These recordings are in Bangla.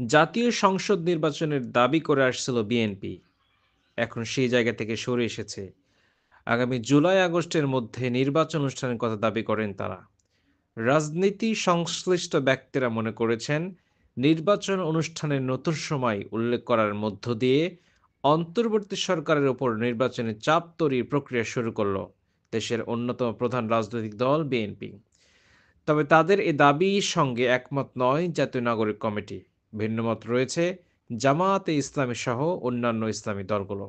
জাতীয় সংসদ নির্বাচনের দাবি করে আসছিল বিএনপি, এখন সেই জায়গা থেকে সরে এসেছে। আগামী জুলাই আগস্টের মধ্যে নির্বাচন অনুষ্ঠানের কথা দাবি করেন তারা। রাজনীতি সংশ্লিষ্ট ব্যক্তিরা মনে করেছেন, নির্বাচন অনুষ্ঠানের নতুন সময় উল্লেখ করার মধ্য দিয়ে অন্তর্বর্তী সরকারের উপর নির্বাচনের চাপ তৈরির প্রক্রিয়া শুরু করল দেশের অন্যতম প্রধান রাজনৈতিক দল বিএনপি। তবে তাদের এ দাবির সঙ্গে একমত নয় জাতীয় নাগরিক কমিটি। ভিন্নমত রয়েছে জামায়াতে ইসলামী সহ অন্যান্য ইসলামী দলগুলো।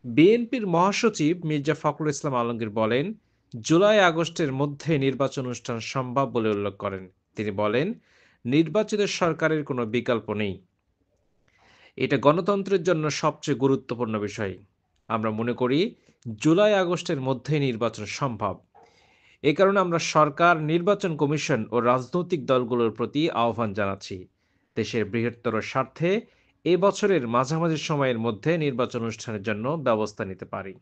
বিএনপির মহাসচিব মির্জা ফখরুল ইসলাম আলমগীর বলেন, জুলাই আগস্টের মধ্যে নির্বাচন অনুষ্ঠান সম্ভব বলে উল্লেখ করেন। তিনি বলেন, নির্বাচিত সরকারের কোনো বিকল্প নেই। এটা গণতন্ত্রের জন্য সবচেয়ে গুরুত্বপূর্ণ বিষয়। আমরা মনে করি জুলাই আগস্টের মধ্যেই নির্বাচন সম্ভব। এ কারণে আমরা সরকার, নির্বাচন কমিশন ও রাজনৈতিক দলগুলোর প্রতি আহ্বান জানাচ্ছি, দেশের বৃহত্তর স্বার্থে এ বছরের মাঝামাঝি সময়ের মধ্যে নির্বাচন অনুষ্ঠানের জন্য ব্যবস্থা নিতে পারি।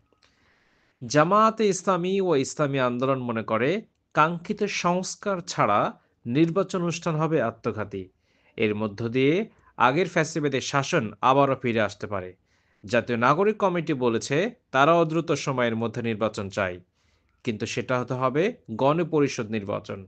জামায়াতে ইসলামী ও ইসলামী আন্দোলন মনে করে, কাঙ্ক্ষিত সংস্কার ছাড়া নির্বাচন অনুষ্ঠান হবে আত্মঘাতী। এর মধ্য দিয়ে আগের ফ্যাসিবাদের শাসন আবারও ফিরে আসতে পারে। জাতীয় নাগরিক কমিটি বলেছে, তারাও দ্রুত সময়ের মধ্যে নির্বাচন চায়, কিন্তু সেটা হতে হবে গণপরিষদ নির্বাচন।